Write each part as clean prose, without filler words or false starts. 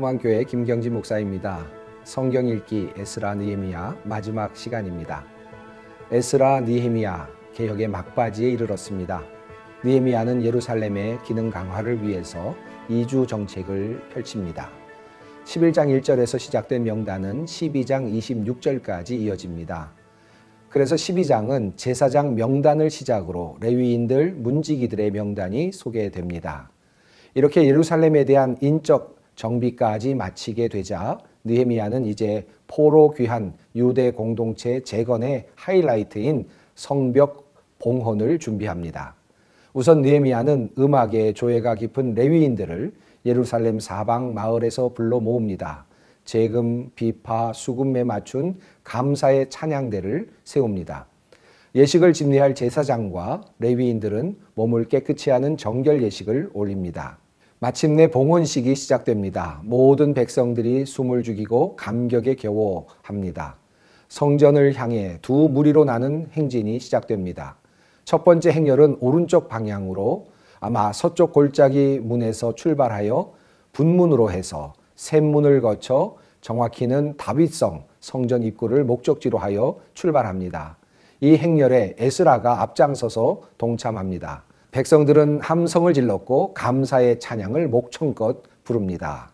평안교회 김경진 목사입니다. 성경 읽기 에스라 느헤미야 마지막 시간입니다. 에스라 느헤미야 개혁의 막바지에 이르렀습니다. 느헤미야는 예루살렘의 기능 강화를 위해서 이주 정책을 펼칩니다. 11장 1절에서 시작된 명단은 12장 26절까지 이어집니다. 그래서 12장은 제사장 명단을 시작으로 레위인들, 문지기들의 명단이 소개됩니다. 이렇게 예루살렘에 대한 인적 정비까지 마치게 되자 느헤미야는 이제 포로 귀한 유대 공동체 재건의 하이라이트인 성벽 봉헌을 준비합니다. 우선 느헤미야는 음악의 조예가 깊은 레위인들을 예루살렘 사방 마을에서 불러 모읍니다. 제금, 비파, 수금에 맞춘 감사의 찬양대를 세웁니다. 예식을 집례할 제사장과 레위인들은 몸을 깨끗이 하는 정결 예식을 올립니다. 마침내 봉헌식이 시작됩니다. 모든 백성들이 숨을 죽이고 감격에 겨워합니다. 성전을 향해 두 무리로 나눈 행진이 시작됩니다. 첫 번째 행렬은 오른쪽 방향으로 아마 서쪽 골짜기 문에서 출발하여 분문으로 해서 샘문을 거쳐 정확히는 다윗성 성전 입구를 목적지로 하여 출발합니다. 이 행렬에 에스라가 앞장서서 동참합니다. 백성들은 함성을 질렀고 감사의 찬양을 목청껏 부릅니다.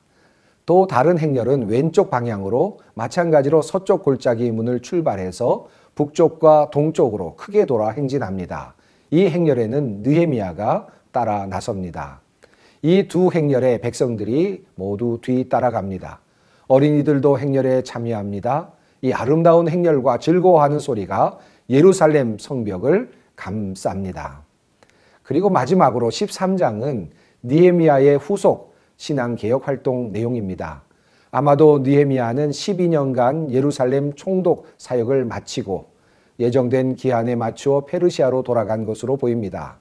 또 다른 행렬은 왼쪽 방향으로 마찬가지로 서쪽 골짜기 문을 출발해서 북쪽과 동쪽으로 크게 돌아 행진합니다. 이 행렬에는 느헤미야가 따라 나섭니다. 이 두 행렬의 백성들이 모두 뒤따라갑니다. 어린이들도 행렬에 참여합니다. 이 아름다운 행렬과 즐거워하는 소리가 예루살렘 성벽을 감쌉니다. 그리고 마지막으로 13장은 느헤미야의 후속 신앙개혁 활동 내용입니다. 아마도 느헤미야는 12년간 예루살렘 총독 사역을 마치고 예정된 기한에 맞추어 페르시아로 돌아간 것으로 보입니다.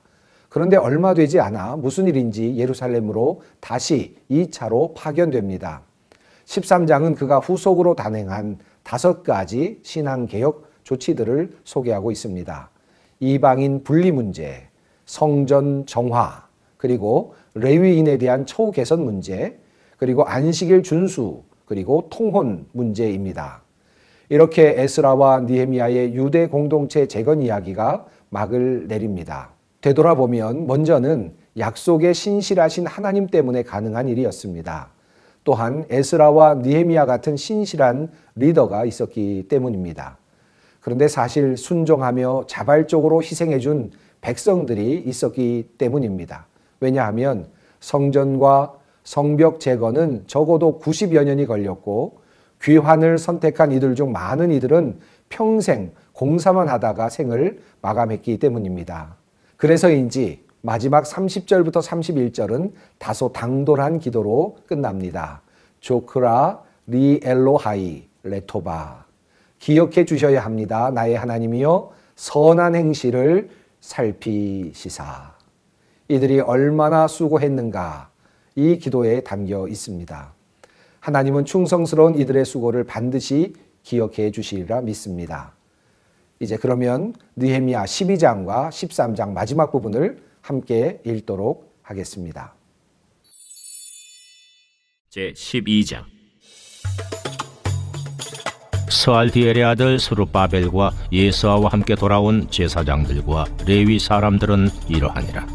그런데 얼마 되지 않아 무슨 일인지 예루살렘으로 다시 2차로 파견됩니다. 13장은 그가 후속으로 단행한 5가지 신앙개혁 조치들을 소개하고 있습니다. 이방인 분리 문제, 성전 정화, 그리고 레위인에 대한 처우 개선 문제, 그리고 안식일 준수, 그리고 통혼 문제입니다. 이렇게 에스라와 느헤미야의 유대 공동체 재건 이야기가 막을 내립니다. 되돌아보면 먼저는 약속에 신실하신 하나님 때문에 가능한 일이었습니다. 또한 에스라와 느헤미야 같은 신실한 리더가 있었기 때문입니다. 그런데 사실 순종하며 자발적으로 희생해준 백성들이 있었기 때문입니다. 왜냐하면 성전과 성벽 재건은 적어도 90여 년이 걸렸고 귀환을 선택한 이들 중 많은 이들은 평생 공사만 하다가 생을 마감했기 때문입니다. 그래서인지 마지막 30절부터 31절은 다소 당돌한 기도로 끝납니다. 조크라 리 엘로하이 레토바, 기억해 주셔야 합니다. 나의 하나님이여 선한 행실을 살피시사. 이들이 얼마나 수고했는가 이 기도에 담겨 있습니다. 하나님은 충성스러운 이들의 수고를 반드시 기억해 주시리라 믿습니다. 이제 그러면 느헤미야 12장과 13장 마지막 부분을 함께 읽도록 하겠습니다. 제12장. 스알디엘의 아들 스룹바벨과 예수아와 함께 돌아온 제사장들과 레위 사람들은 이러하니라.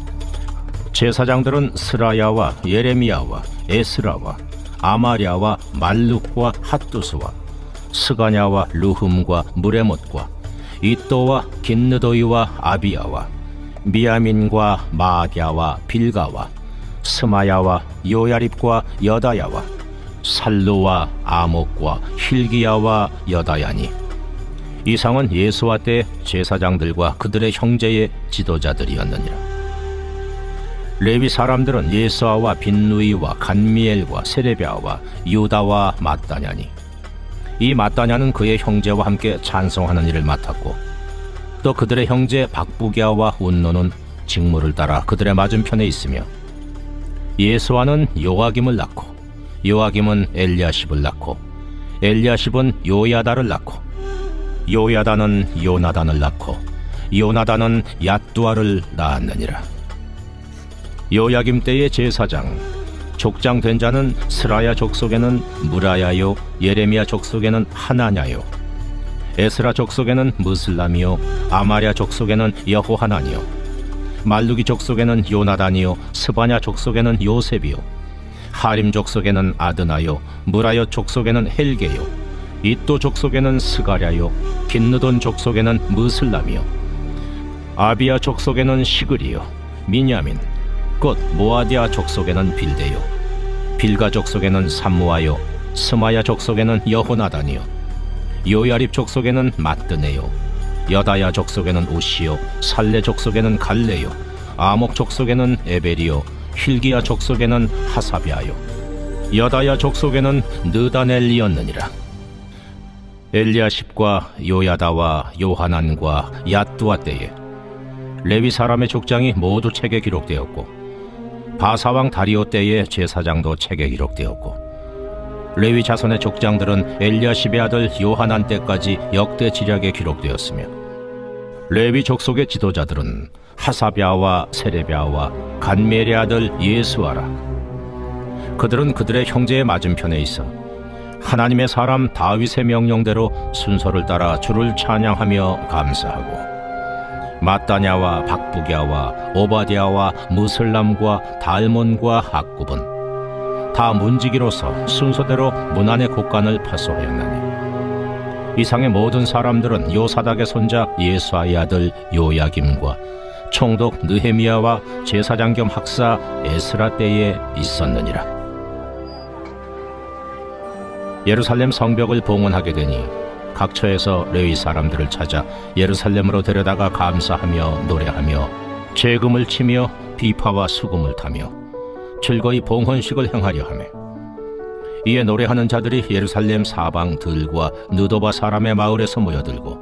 제사장들은 스라야와 예레미야와 에스라와 아마랴와 말룩과 핫두스와 스가냐와 르흠과 무레못과 이또와 긴느도이와 아비야와 미야민과 마아갸와 빌가와 스마야와 요야립과 여다야와 살루와 아목과 힐기야와 여다야니, 이상은 예수와 때 제사장들과 그들의 형제의 지도자들이었느니라. 레위 사람들은 예수아와 빈누이와 간미엘과 세레비아와 유다와 마따냐니, 이 마따냐는 그의 형제와 함께 찬송하는 일을 맡았고, 또 그들의 형제 박부기야와 운노는 직무를 따라 그들의 맞은편에 있으며, 예수아는 요아김을 낳고 요아김은 엘리야십을 낳고 엘리야십은 요야다를 낳고 요야다는 요나단을 낳고 요나단은 얏두아를 낳았느니라. 요야김 때의 제사장 족장 된 자는 스라야 족속에는 무라야요, 예레미야 족속에는 하나냐요, 에스라 족속에는 무슬람이요, 아마랴 족속에는 여호하나니요, 말루기 족속에는 요나단이요, 스바냐 족속에는 요셉이요, 하림 족속에는 아드나요, 무라요 족속에는 헬게요, 이또 족속에는 스가랴요, 긴느돈 족속에는 무슬람이요, 아비야 족속에는 시글이요, 미냐민 곧 모아디아 족속에는 빌데요, 빌가 족속에는 삼무아요, 스마야 족속에는 여호나단이요, 요야립 족속에는 마뜨네요, 여다야 족속에는 우시요, 살레 족속에는 갈레요, 아목 족속에는 에벨이요, 힐기야 족속에는 하사비아요, 여다야 족속에는 느다넬리였느니라. 엘리야십과 요야다와 요하난과 얏두아 때에 레위 사람의 족장이 모두 책에 기록되었고, 바사왕 다리오 때의 제사장도 책에 기록되었고, 레위 자손의 족장들은 엘리야십의 아들 요하난 때까지 역대 지략에 기록되었으며, 레위 족속의 지도자들은 하사비아와 세레비아와 간멜의 아들 예수아라. 그들은 그들의 형제의 맞은편에 있어 하나님의 사람 다윗의 명령대로 순서를 따라 주를 찬양하며 감사하고, 마따냐와 박부기야와 오바디야와 무슬람과 달몬과 악굽은 다 문지기로서 순서대로 문안의 곡간을 파수하였나니, 이상의 모든 사람들은 요사닥의 손자 예수아의 아들 요야김과 총독 느헤미야와 제사장 겸 학사 에스라 때에 있었느니라. 예루살렘 성벽을 봉헌하게 되니 각 처에서 레위 사람들을 찾아 예루살렘으로 데려다가 감사하며 노래하며 재금을 치며 비파와 수금을 타며 즐거이 봉헌식을 행하려 하며, 이에 노래하는 자들이 예루살렘 사방 들과 느도바 사람의 마을에서 모여들고,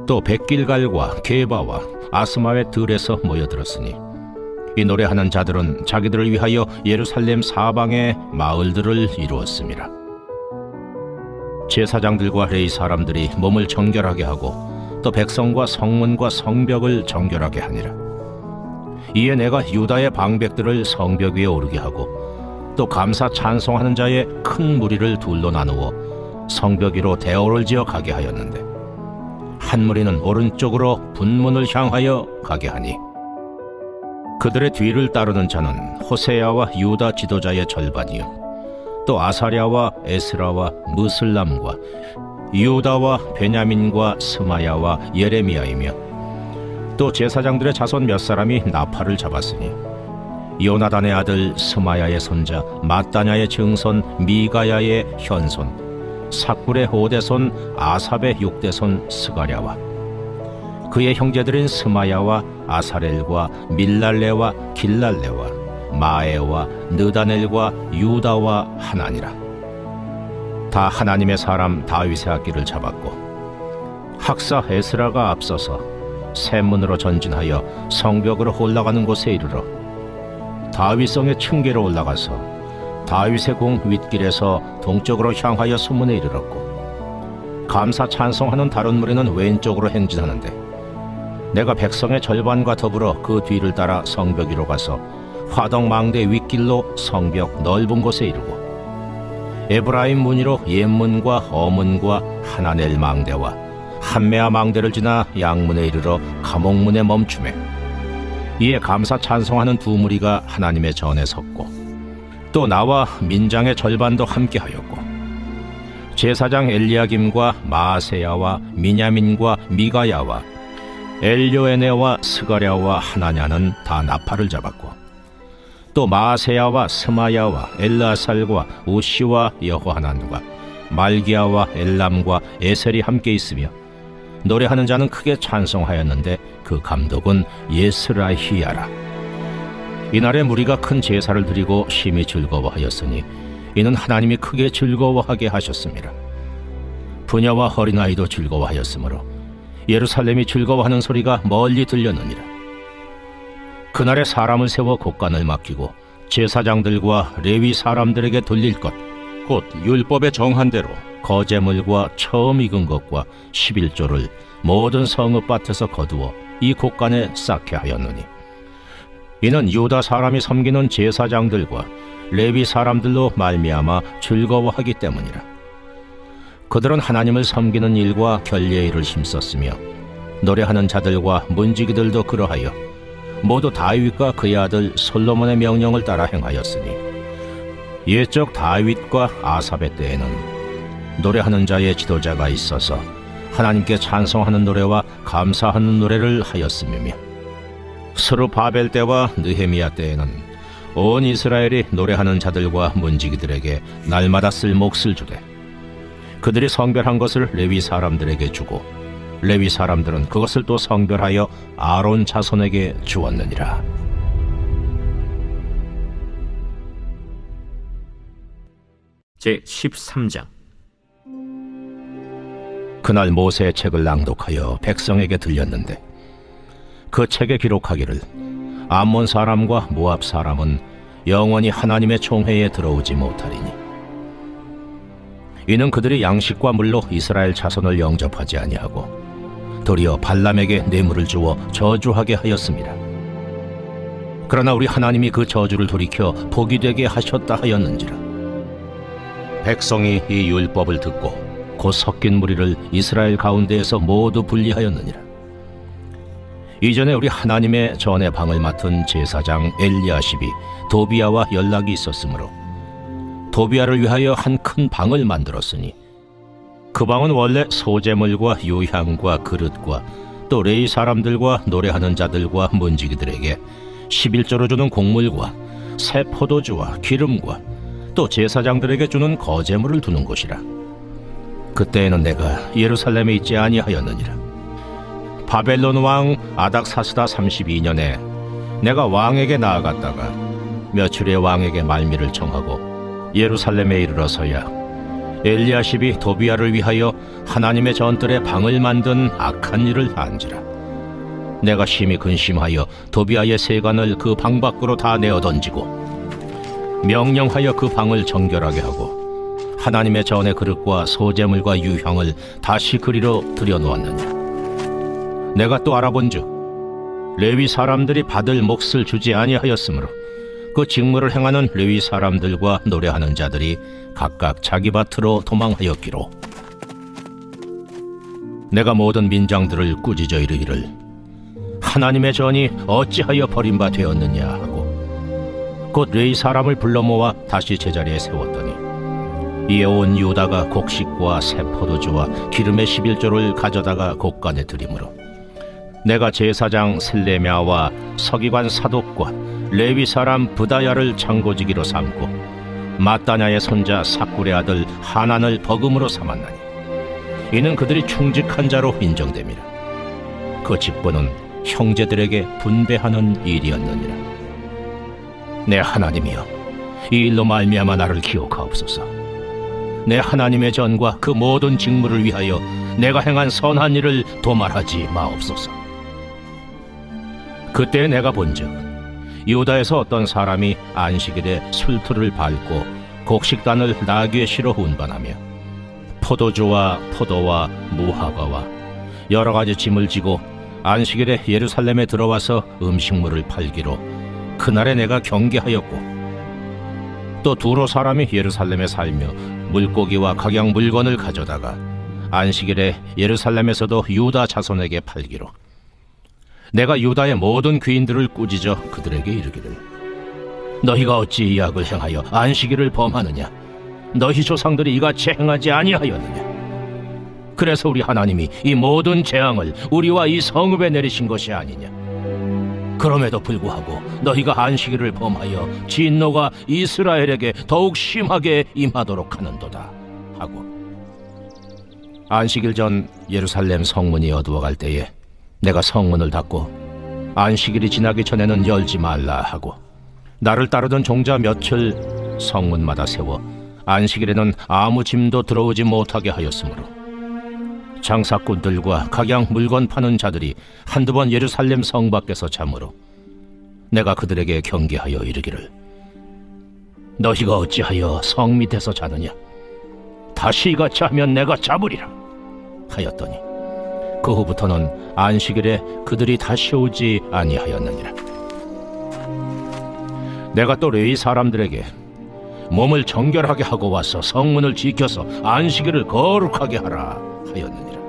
또 백길갈과 게바와 아스마의 들에서 모여들었으니, 이 노래하는 자들은 자기들을 위하여 예루살렘 사방의 마을들을 이루었습니다. 제사장들과 레위 사람들이 몸을 정결하게 하고, 또 백성과 성문과 성벽을 정결하게 하니라. 이에 내가 유다의 방백들을 성벽 위에 오르게 하고, 또 감사 찬송하는 자의 큰 무리를 둘로 나누어 성벽 위로 대오를 지어 가게 하였는데, 한 무리는 오른쪽으로 분문을 향하여 가게 하니, 그들의 뒤를 따르는 자는 호세야와 유다 지도자의 절반이요, 또 아사랴와 에스라와 무슬람과 유다와 베냐민과 스마야와 예레미야이며, 또 제사장들의 자손 몇 사람이 나팔을 잡았으니, 요나단의 아들 스마야의 손자 마따냐의 증손 미가야의 현손 삭굴의 5대손 아삽의 6대손 스가랴와 그의 형제들인 스마야와 아사렐과 밀랄레와 길랄레와 마에와 느다넬과 유다와 하나니라. 다 하나님의 사람 다윗의 악기를 잡았고, 학사 에스라가 앞서서 샘문으로 전진하여 성벽으로 올라가는 곳에 이르러 다윗성의 층계로 올라가서 다윗의 공 윗길에서 동쪽으로 향하여 수문에 이르렀고, 감사 찬송하는 다른 무리는 왼쪽으로 행진하는데, 내가 백성의 절반과 더불어 그 뒤를 따라 성벽 위로 가서 화덕망대 윗길로 성벽 넓은 곳에 이르고, 에브라임 문이로 옛문과 어문과 하나넬 망대와 한메아 망대를 지나 양문에 이르러 감옥문에 멈추매, 이에 감사 찬송하는 두 무리가 하나님의 전에 섰고, 또 나와 민장의 절반도 함께하였고, 제사장 엘리야김과 마아세야와 미냐민과 미가야와 엘요에네와 스가랴와 하나냐는 다 나팔을 잡았고, 또 마아세야와 스마야와 엘라살과 우시와 여호하난과 말기야와 엘람과 에셀이 함께 있으며, 노래하는 자는 크게 찬송하였는데 그 감독은 예스라히야라. 이날에 무리가 큰 제사를 드리고 심히 즐거워하였으니, 이는 하나님이 크게 즐거워하게 하셨습니다. 부녀와 어린아이도 즐거워하였으므로 예루살렘이 즐거워하는 소리가 멀리 들렸느니라. 그날에 사람을 세워 곡간을 맡기고 제사장들과 레위 사람들에게 돌릴 것, 곧 율법에 정한 대로 거제물과 처음 익은 것과 11조를 모든 성읍밭에서 거두어 이 곡간에 쌓게 하였느니, 이는 유다 사람이 섬기는 제사장들과 레위 사람들로 말미암아 즐거워하기 때문이라. 그들은 하나님을 섬기는 일과 결례의 일을 힘썼으며 노래하는 자들과 문지기들도 그러하여 모두 다윗과 그의 아들 솔로몬의 명령을 따라 행하였으니, 옛적 다윗과 아삽의 때에는 노래하는 자의 지도자가 있어서 하나님께 찬송하는 노래와 감사하는 노래를 하였음이며, 스룹바벨 때와 느헤미야 때에는 온 이스라엘이 노래하는 자들과 문지기들에게 날마다 쓸 몫을 주되 그들이 성별한 것을 레위 사람들에게 주고 레위 사람들은 그것을 또 성별하여 아론 자손에게 주었느니라. 제13장. 그날 모세의 책을 낭독하여 백성에게 들렸는데 그 책에 기록하기를 암몬 사람과 모압 사람은 영원히 하나님의 총회에 들어오지 못하리니, 이는 그들이 양식과 물로 이스라엘 자손을 영접하지 아니하고 도리어 발람에게 뇌물을 주어 저주하게 하였습니다. 그러나 우리 하나님이 그 저주를 돌이켜 복이 되게 하셨다 하였는지라. 백성이 이 율법을 듣고 곧 섞인 무리를 이스라엘 가운데에서 모두 분리하였느니라. 이전에 우리 하나님의 전의 방을 맡은 제사장 엘리야십이 도비야와 연락이 있었으므로 도비야를 위하여 한 큰 방을 만들었으니, 그 방은 원래 소재물과 유향과 그릇과 또 레위 사람들과 노래하는 자들과 문지기들에게 11조로 주는 곡물과 새 포도주와 기름과 또 제사장들에게 주는 거제물을 두는 곳이라. 그때에는 내가 예루살렘에 있지 아니하였느니라. 바벨론 왕 아닥사스다 32년에 내가 왕에게 나아갔다가 며칠에 왕에게 말미를 청하고 예루살렘에 이르러서야 엘리야십이 도비야를 위하여 하나님의 전뜰에 방을 만든 악한 일을 한지라. 내가 심히 근심하여 도비야의 세간을 그 방 밖으로 다 내어 던지고 명령하여 그 방을 정결하게 하고 하나님의 전의 그릇과 소재물과 유향을 다시 그리로 들여놓았느냐. 내가 또 알아본즉 레위 사람들이 받을 몫을 주지 아니하였으므로 그 직무를 행하는 레위 사람들과 노래하는 자들이 각각 자기 밭으로 도망하였기로, 내가 모든 민장들을 꾸짖어 이르기를 하나님의 전이 어찌하여 버림바 되었느냐 하고 곧 레위 사람을 불러 모아 다시 제자리에 세웠더니, 이에 온 유다가 곡식과 새 포도주와 기름의 11조를 가져다가 곡간에 들이므로 내가 제사장 셀레미야와 서기관 사독과 레위 사람 브다야를 창고지기로 삼고 마따냐의 손자 삭굴의 아들 하난을 버금으로 삼았나니, 이는 그들이 충직한 자로 인정됨이라. 그 직분은 형제들에게 분배하는 일이었느니라. 내 하나님이여, 이 일로 말미암아 나를 기억하옵소서. 내 하나님의 전과 그 모든 직무를 위하여 내가 행한 선한 일을 도말하지 마옵소서. 그때 내가 본즉 유다에서 어떤 사람이 안식일에 술틀을 밟고 곡식단을 나귀에 실어 운반하며 포도주와 포도와 무화과와 여러 가지 짐을 지고 안식일에 예루살렘에 들어와서 음식물을 팔기로 그날에 내가 경계하였고, 또 두로 사람이 예루살렘에 살며 물고기와 각양 물건을 가져다가 안식일에 예루살렘에서도 유다 자손에게 팔기로 내가 유다의 모든 귀인들을 꾸짖어 그들에게 이르기를, 너희가 어찌 이 악을 행하여 안식일을 범하느냐? 너희 조상들이 이같이 행하지 아니하였느냐? 그래서 우리 하나님이 이 모든 재앙을 우리와 이 성읍에 내리신 것이 아니냐? 그럼에도 불구하고 너희가 안식일을 범하여 진노가 이스라엘에게 더욱 심하게 임하도록 하는도다 하고, 안식일 전 예루살렘 성문이 어두워갈 때에 내가 성문을 닫고 안식일이 지나기 전에는 열지 말라 하고, 나를 따르던 종자 며칠 성문마다 세워 안식일에는 아무 짐도 들어오지 못하게 하였으므로 장사꾼들과 각양 물건 파는 자들이 한두 번 예루살렘 성 밖에서 자므로 내가 그들에게 경계하여 이르기를, 너희가 어찌하여 성 밑에서 자느냐? 다시 이같이 하면 내가 잡으리라 하였더니, 그 후부터는 안식일에 그들이 다시 오지 아니하였느니라. 내가 또 레위 사람들에게 몸을 정결하게 하고 와서 성문을 지켜서 안식일을 거룩하게 하라 하였느니라.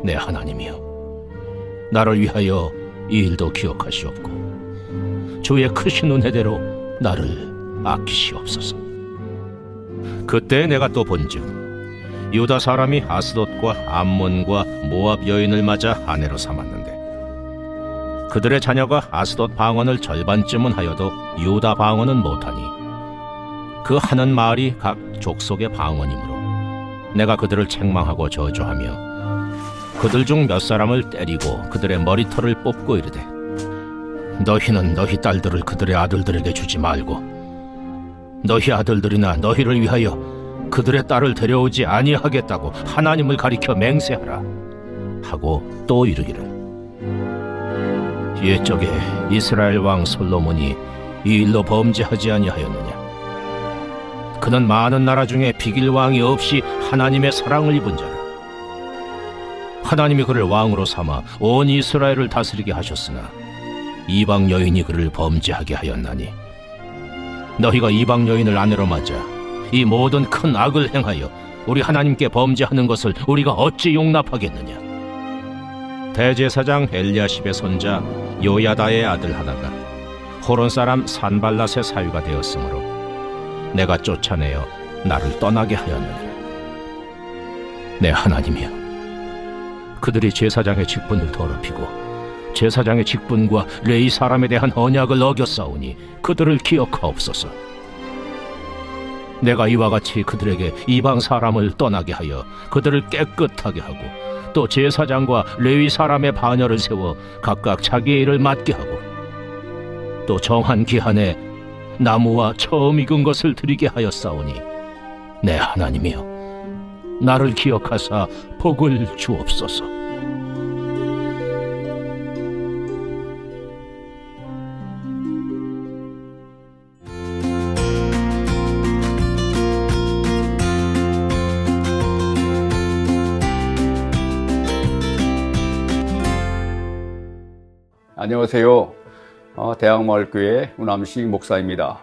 내 하나님이여, 나를 위하여 이 일도 기억하시옵고 주의 크신 은혜대로 나를 아끼시옵소서. 그때 내가 또 본즉 유다 사람이 아스돗과 암몬과 모압 여인을 맞아 아내로 삼았는데 그들의 자녀가 아스돗 방언을 절반쯤은 하여도 유다 방언은 못하니 그 하는 말이 각 족속의 방언이므로 내가 그들을 책망하고 저주하며 그들 중 몇 사람을 때리고 그들의 머리털을 뽑고 이르되 너희는 너희 딸들을 그들의 아들들에게 주지 말고 너희 아들들이나 너희를 위하여 그들의 딸을 데려오지 아니하겠다고 하나님을 가리켜 맹세하라 하고 또 이르기를 옛적에 이스라엘 왕 솔로몬이 이 일로 범죄하지 아니하였느냐. 그는 많은 나라 중에 비길 왕이 없이 하나님의 사랑을 입은 자라. 하나님이 그를 왕으로 삼아 온 이스라엘을 다스리게 하셨으나 이방 여인이 그를 범죄하게 하였나니 너희가 이방 여인을 아내로 맞아 이 모든 큰 악을 행하여 우리 하나님께 범죄하는 것을 우리가 어찌 용납하겠느냐. 대제사장 엘리야십의 손자 요야다의 아들 하나가 호론 사람 산발랏의 사위가 되었으므로 내가 쫓아내어 나를 떠나게 하였느니라. 내 하나님이여, 그들이 제사장의 직분을 더럽히고 제사장의 직분과 레위 사람에 대한 언약을 어겼사오니 그들을 기억하옵소서. 내가 이와 같이 그들에게 이방 사람을 떠나게 하여 그들을 깨끗하게 하고 또 제사장과 레위 사람의 반열을 세워 각각 자기의 일을 맡게 하고 또 정한 기한에 나무와 처음 익은 것을 드리게 하였사오니 내 하나님이여, 나를 기억하사 복을 주옵소서. 안녕하세요. 대학마을교회 우남식 목사입니다.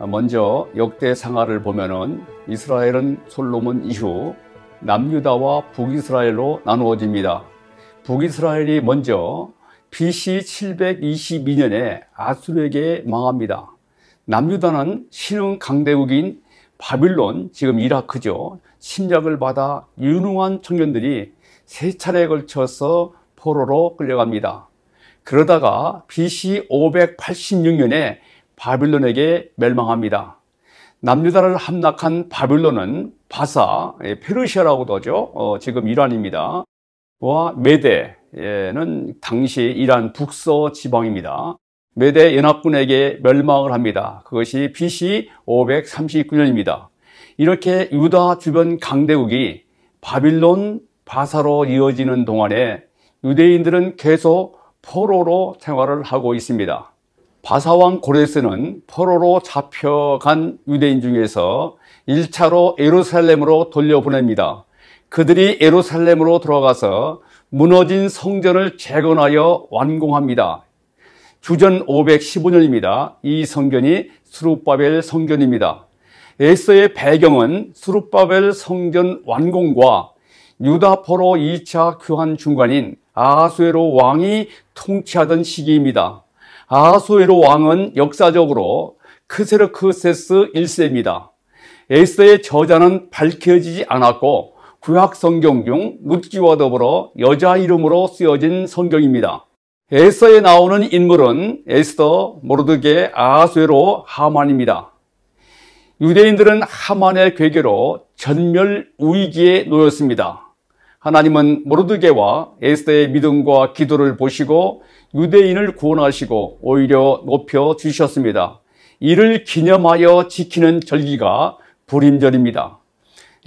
먼저 역대 상하를 보면은 이스라엘은 솔로몬 이후 남유다와 북이스라엘로 나누어집니다. 북이스라엘이 먼저 BC 722년에 아수르에게 망합니다. 남유다는 신흥 강대국인 바빌론, 지금 이라크죠, 침략을 받아 유능한 청년들이 세 차례에 걸쳐서 포로로 끌려갑니다. 그러다가 BC 586년에 바빌론에게 멸망합니다. 남유다를 함락한 바빌론은 바사, 페르시아라고도 하죠. 지금 이란입니다. 와 메대는 당시 이란 북서 지방입니다. 메대 연합군에게 멸망을 합니다. 그것이 BC 539년입니다. 이렇게 유다 주변 강대국이 바빌론, 바사로 이어지는 동안에 유대인들은 계속 포로로 생활을 하고 있습니다. 바사왕 고레스는 포로로 잡혀간 유대인 중에서 1차로 예루살렘으로 돌려보냅니다. 그들이 예루살렘으로 들어가서 무너진 성전을 재건하여 완공합니다. 주전 515년입니다. 이 성전이 스룹바벨 성전입니다. 에스더의 배경은 스룹바벨 성전 완공과 유다 포로 2차 교환 중간인 아하수에로 왕이 통치하던 시기입니다. 아하수에로 왕은 역사적으로 크세르크세스 1세입니다. 에스더의 저자는 밝혀지지 않았고 구약 성경 중 룻기와 더불어 여자 이름으로 쓰여진 성경입니다. 에스더에 나오는 인물은 에스더, 모르드게, 아하수에로, 하만입니다. 유대인들은 하만의 괴계로 전멸위기에 놓였습니다. 하나님은 모르드게와 에스더의 믿음과 기도를 보시고 유대인을 구원하시고 오히려 높여주셨습니다. 이를 기념하여 지키는 절기가 불임절입니다.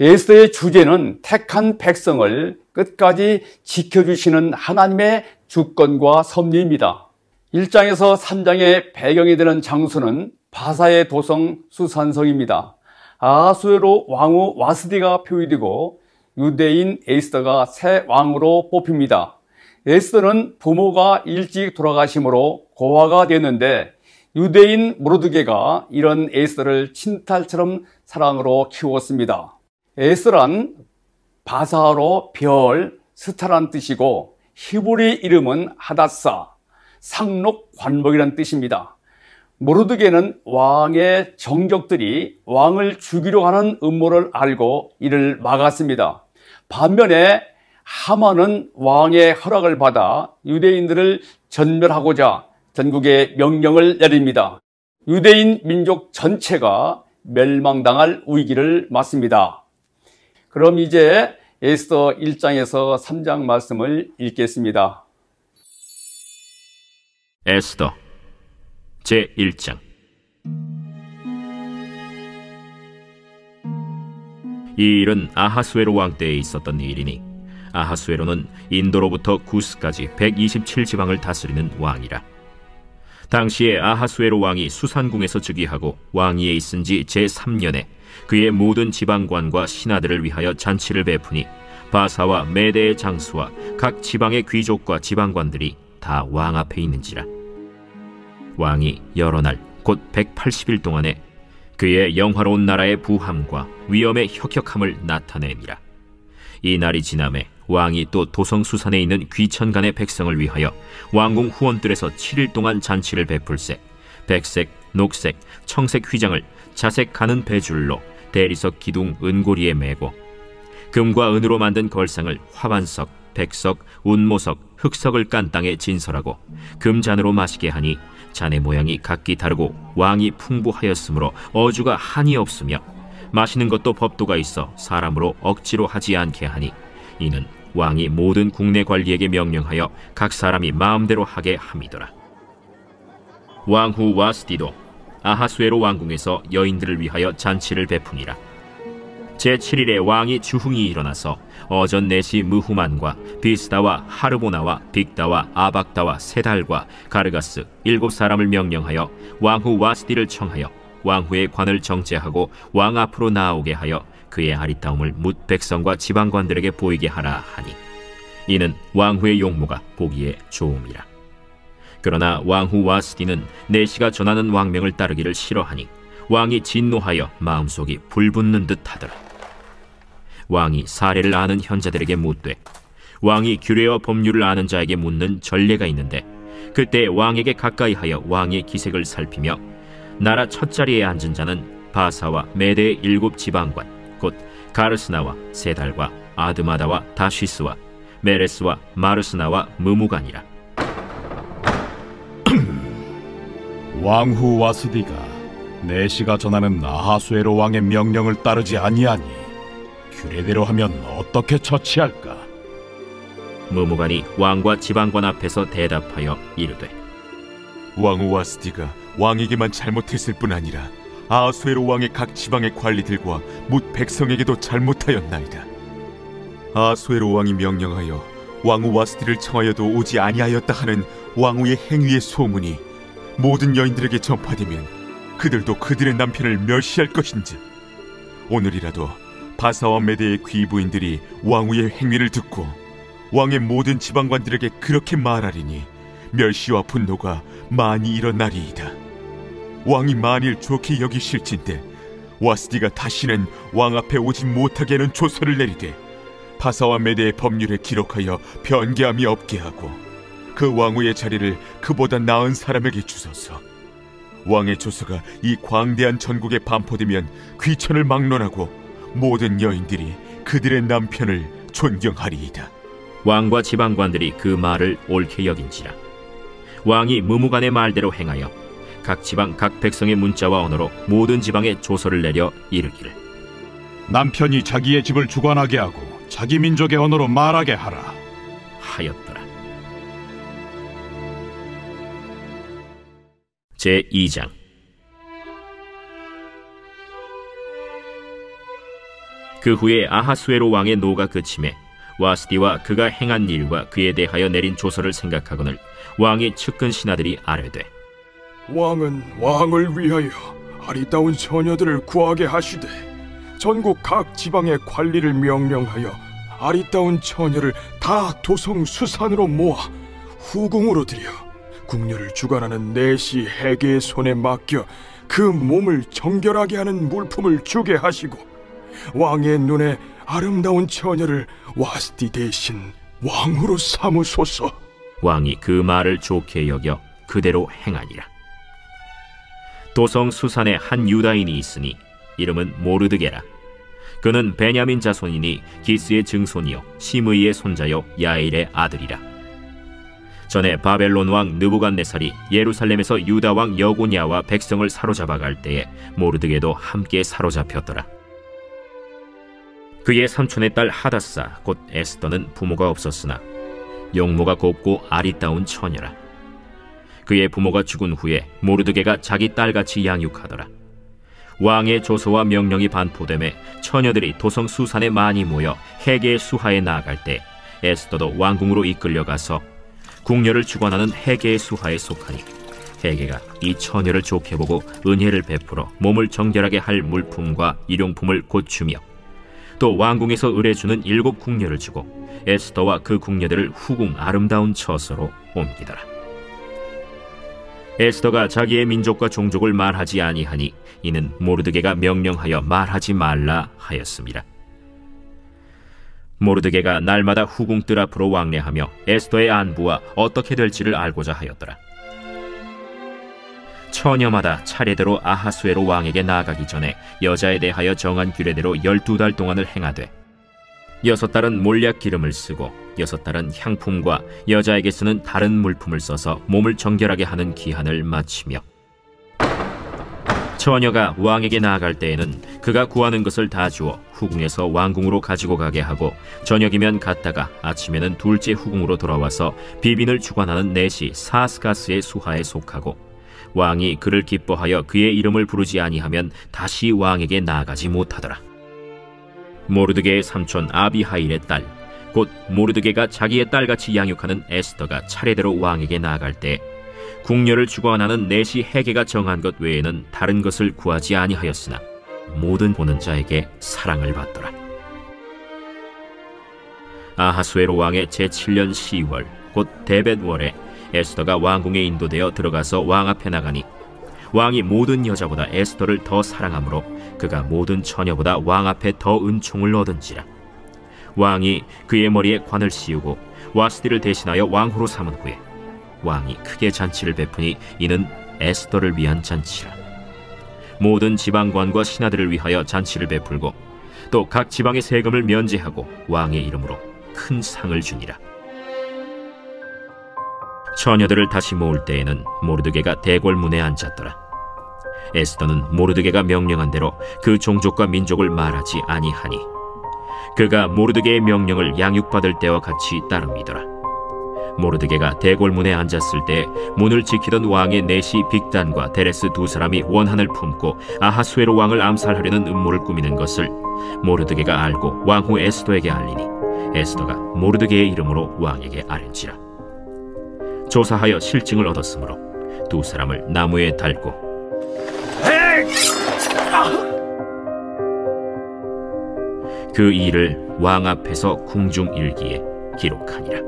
에스더의 주제는 택한 백성을 끝까지 지켜주시는 하나님의 주권과 섭리입니다. 1장에서 3장의 배경이 되는 장소는 바사의 도성 수산성입니다. 아하수에로 왕후 와스디가 표의되고 유대인 에스더가 새 왕으로 뽑힙니다. 에스더는 부모가 일찍 돌아가심으로 고아가 되었는데 유대인 모르드게가 이런 에스더를 친딸처럼 사랑으로 키웠습니다. 에스더란 바사어로 별, 스타란 뜻이고 히브리 이름은 하닷사, 상록 관목이라는 뜻입니다. 모르드게는 왕의 정적들이 왕을 죽이려 하는 음모를 알고 이를 막았습니다. 반면에 하만은 왕의 허락을 받아 유대인들을 전멸하고자 전국에 명령을 내립니다. 유대인 민족 전체가 멸망당할 위기를 맞습니다. 그럼 이제 에스더 1장에서 3장 말씀을 읽겠습니다. 에스더 제1장. 이 일은 아하수에로 왕 때에 있었던 일이니 아하수에로는 인도로부터 구스까지 127지방을 다스리는 왕이라. 당시에 아하수에로 왕이 수산궁에서 즉위하고 왕위에 있은 지 제3년에 그의 모든 지방관과 신하들을 위하여 잔치를 베푸니 바사와 메대의 장수와 각 지방의 귀족과 지방관들이 다 왕 앞에 있는지라. 왕이 여러 날 곧 180일 동안에 그의 영화로운 나라의 부함과 위엄의 혁혁함을 나타내니라. 이 날이 지남에 왕이 또 도성수산에 있는 귀천간의 백성을 위하여 왕궁 후원들에서 7일 동안 잔치를 베풀세 백색, 녹색, 청색 휘장을 자색 가는 배줄로 대리석 기둥 은고리에 매고 금과 은으로 만든 걸상을 화반석, 백석, 운모석, 흑석을 깐 땅에 진설하고 금잔으로 마시게 하니 잔의 모양이 각기 다르고 왕이 풍부하였으므로 어주가 한이 없으며 마시는 것도 법도가 있어 사람으로 억지로 하지 않게 하니 이는 왕이 모든 국내 관리에게 명령하여 각 사람이 마음대로 하게 함이더라. 왕후 와스디도 아하수에로 왕궁에서 여인들을 위하여 잔치를 베푸니라. 제7일에 왕이 주흥이 일어나서 어전 내시 무후만과 비스다와 하르보나와 빅다와 아박다와 세달과 가르가스 7사람을 명령하여 왕후 와스디를 청하여 왕후의 관을 정제하고 왕 앞으로 나오게 하여 그의 아리따움을 뭇 백성과 지방관들에게 보이게 하라 하니 이는 왕후의 용모가 보기에 좋음이라. 그러나 왕후 와스디는 내시가 전하는 왕명을 따르기를 싫어하니 왕이 진노하여 마음속이 불붙는 듯 하더라. 왕이 사례를 아는 현자들에게 묻되 왕이 규례와 법률을 아는 자에게 묻는 전례가 있는데 그때 왕에게 가까이하여 왕의 기색을 살피며 나라 첫자리에 앉은 자는 바사와 메대의 7지방관 곧 가르스나와 세달과 아드마다와 다시스와 메레스와 마르스나와 무무간이라. 왕후 와스디가 내시가 전하는 아하수에로 왕의 명령을 따르지 아니하니 규례대로 하면 어떻게 처치할까? 무무간이 왕과 지방관 앞에서 대답하여 이르되 왕후 와스디가 왕에게만 잘못했을 뿐 아니라 아하수에로 왕의 각 지방의 관리들과 뭇 백성에게도 잘못하였나이다. 아하수에로 왕이 명령하여 왕후 와스디를 청하여도 오지 아니하였다 하는 왕후의 행위의 소문이 모든 여인들에게 전파되면 그들도 그들의 남편을 멸시할 것인즉 오늘이라도 바사와 메대의 귀부인들이 왕후의 행위를 듣고 왕의 모든 지방관들에게 그렇게 말하리니 멸시와 분노가 많이 일어나리이다. 왕이 만일 좋게 여기실진데 와스디가 다시는 왕 앞에 오지 못하게 하는 조서를 내리되 바사와 메대의 법률에 기록하여 변개함이 없게 하고 그 왕후의 자리를 그보다 나은 사람에게 주소서. 왕의 조서가 이 광대한 전국에 반포되면 귀천을 막론하고 모든 여인들이 그들의 남편을 존경하리이다. 왕과 지방관들이 그 말을 옳게 여긴지라. 왕이 무무간의 말대로 행하여 각 지방 각 백성의 문자와 언어로 모든 지방에 조서를 내려 이르기를 남편이 자기의 집을 주관하게 하고 자기 민족의 언어로 말하게 하라 하였더라. 제2장. 그 후에 아하수에로 왕의 노가 그침에 와스디와 그가 행한 일과 그에 대하여 내린 조서를 생각하거늘 왕의 측근 신하들이 아뢰되 왕은 왕을 위하여 아리따운 처녀들을 구하게 하시되 전국 각 지방의 관리를 명령하여 아리따운 처녀를 다 도성 수산으로 모아 후궁으로 들여 궁녀를 주관하는 내시 헤게의 손에 맡겨 그 몸을 정결하게 하는 물품을 주게 하시고 왕의 눈에 아름다운 처녀를 와스티 대신 왕으로 삼으소서. 왕이 그 말을 좋게 여겨 그대로 행하니라. 도성 수산에 한 유다인이 있으니 이름은 모르드게라. 그는 베냐민 자손이니 기스의 증손이요 시므이의 손자요 야일의 아들이라. 전에 바벨론 왕 느부갓네살이 예루살렘에서 유다 왕 여고냐와 백성을 사로잡아 갈 때에 모르드게도 함께 사로잡혔더라. 그의 삼촌의 딸 하다사 곧 에스더는 부모가 없었으나 용모가 곱고 아리따운 처녀라. 그의 부모가 죽은 후에 모르드게가 자기 딸같이 양육하더라. 왕의 조서와 명령이 반포되매 처녀들이 도성 수산에 많이 모여 헤게의 수하에 나아갈 때 에스더도 왕궁으로 이끌려가서 궁녀를 주관하는 헤게의 수하에 속하니 헤게가 이 처녀를 좋게 보고 은혜를 베풀어 몸을 정결하게 할 물품과 일용품을 곧 주며 또 왕궁에서 의뢰주는 7 궁녀를 주고 에스더와 그 궁녀들을 후궁 아름다운 처소로 옮기더라. 에스더가 자기의 민족과 종족을 말하지 아니하니 이는 모르드게가 명령하여 말하지 말라 하였습니다. 모르드게가 날마다 후궁 뜰 앞으로 왕래하며 에스더의 안부와 어떻게 될지를 알고자 하였더라. 처녀마다 차례대로 아하수에로 왕에게 나아가기 전에 여자에 대하여 정한 규례대로 12달 동안을 행하되 6달은 몰약 기름을 쓰고 6달은 향품과 여자에게 쓰는 다른 물품을 써서 몸을 정결하게 하는 기한을 마치며 처녀가 왕에게 나아갈 때에는 그가 구하는 것을 다 주어 후궁에서 왕궁으로 가지고 가게 하고 저녁이면 갔다가 아침에는 둘째 후궁으로 돌아와서 비빈을 주관하는 내시 사스가스의 수하에 속하고 왕이 그를 기뻐하여 그의 이름을 부르지 아니하면 다시 왕에게 나아가지 못하더라. 모르드게의 삼촌 아비하일의 딸, 곧 모르드게가 자기의 딸같이 양육하는 에스더가 차례대로 왕에게 나아갈 때 궁녀를 주관하는 내시 헤게가 정한 것 외에는 다른 것을 구하지 아니하였으나 모든 보는 자에게 사랑을 받더라. 아하수에로 왕의 제7년 10월 곧 데벳월에 에스더가 왕궁에 인도되어 들어가서 왕 앞에 나가니 왕이 모든 여자보다 에스더를 더 사랑하므로 그가 모든 처녀보다 왕 앞에 더 은총을 얻은지라. 왕이 그의 머리에 관을 씌우고 와스디를 대신하여 왕후로 삼은 후에 왕이 크게 잔치를 베푸니 이는 에스더를 위한 잔치라. 모든 지방관과 신하들을 위하여 잔치를 베풀고 또 각 지방의 세금을 면제하고 왕의 이름으로 큰 상을 주니라. 처녀들을 다시 모을 때에는 모르드게가 대궐문에 앉았더라. 에스더는 모르드게가 명령한 대로 그 종족과 민족을 말하지 아니하니 그가 모르드게의 명령을 양육받을 때와 같이 따릅니더라. 모르드게가 대궐문에 앉았을 때 문을 지키던 왕의 내시 빅단과 데레스 2 사람이 원한을 품고 아하수에로 왕을 암살하려는 음모를 꾸미는 것을 모르드게가 알고 왕후 에스더에게 알리니 에스더가 모르드게의 이름으로 왕에게 아뢰지라. 조사하여 실증을 얻었으므로 2 사람을 나무에 달고 그 일을 왕 앞에서 궁중일기에 기록하니라.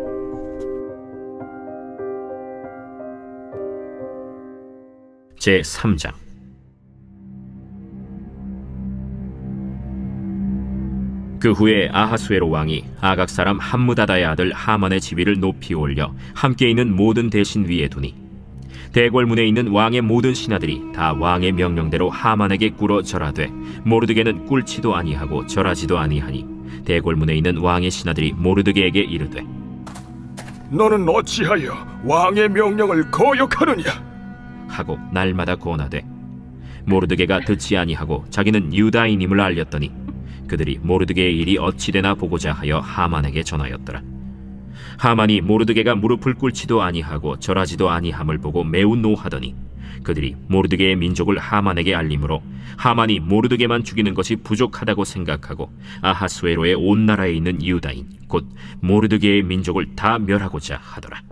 제3장. 그 후에 아하수에로 왕이 아각 사람 함무다다의 아들 하만의 지위를 높이 올려 함께 있는 모든 대신 위에 두니 대궐문에 있는 왕의 모든 신하들이 다 왕의 명령대로 하만에게 꿇어 절하되 모르드게는 꿇지도 아니하고 절하지도 아니하니 대궐문에 있는 왕의 신하들이 모르드게에게 이르되 너는 어찌하여 왕의 명령을 거역하느냐 하고 날마다 권하되 모르드게가 듣지 아니하고 자기는 유다인임을 알렸더니 그들이 모르드게의 일이 어찌되나 보고자 하여 하만에게 전하였더라. 하만이 모르드게가 무릎을 꿇지도 아니하고 절하지도 아니함을 보고 매우 노하더니 그들이 모르드게의 민족을 하만에게 알림으로 하만이 모르드게만 죽이는 것이 부족하다고 생각하고 아하수에로의 온 나라에 있는 유다인 곧 모르드게의 민족을 다 멸하고자 하더라.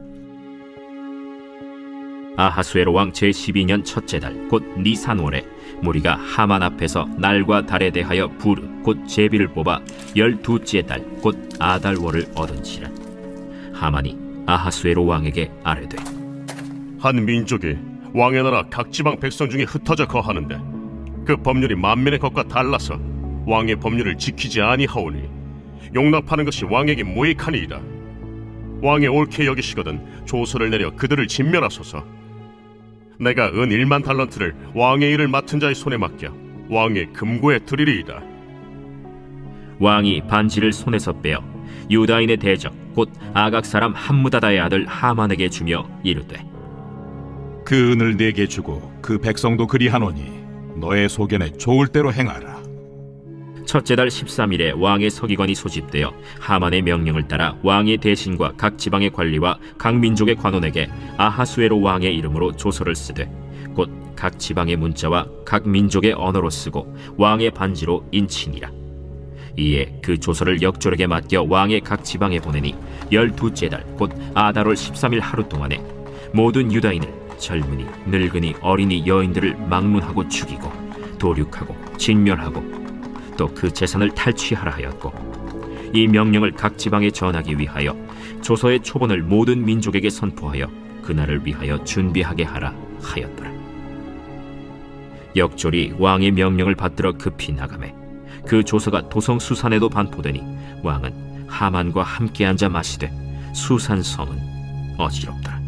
아하수에로 왕 제12년 첫째 달 곧 니산월에 무리가 하만 앞에서 날과 달에 대하여 부르 곧 제비를 뽑아 12째 달 곧 아달월을 얻은지라. 하만이 아하수에로 왕에게 아뢰되 한 민족이 왕의 나라 각 지방 백성 중에 흩어져 거하는데 그 법률이 만민의 것과 달라서 왕의 법률을 지키지 아니하오니 용납하는 것이 왕에게 무익하니이다. 왕이 옳게 여기시거든 조서를 내려 그들을 진멸하소서. 내가 은 1만 달란트를 왕의 일을 맡은 자의 손에 맡겨 왕의 금고에 드리리이다. 왕이 반지를 손에서 빼어 유다인의 대적 곧 아각 사람 함무다다의 아들 하만에게 주며 이르되, 그 은을 내게 주고 그 백성도 그리하노니 너의 소견에 좋을 대로 행하라. 첫째 달 13일에 왕의 서기관이 소집되어 하만의 명령을 따라 왕의 대신과 각 지방의 관리와 각 민족의 관원에게 아하수에로 왕의 이름으로 조서를 쓰되 곧 각 지방의 문자와 각 민족의 언어로 쓰고 왕의 반지로 인치니라. 이에 그 조서를 역졸에게 맡겨 왕의 각 지방에 보내니 12째 달 곧 아달월 13일 하루 동안에 모든 유다인을 젊은이, 늙은이, 어린이, 여인들을 막론하고 죽이고 도륙하고 진멸하고 또 그 재산을 탈취하라 하였고, 이 명령을 각 지방에 전하기 위하여 조서의 초본을 모든 민족에게 선포하여 그날을 위하여 준비하게 하라 하였더라. 역졸이 왕의 명령을 받들어 급히 나가매 그 조서가 도성 수산에도 반포되니 왕은 하만과 함께 앉아 마시되 수산 성은 어지럽더라.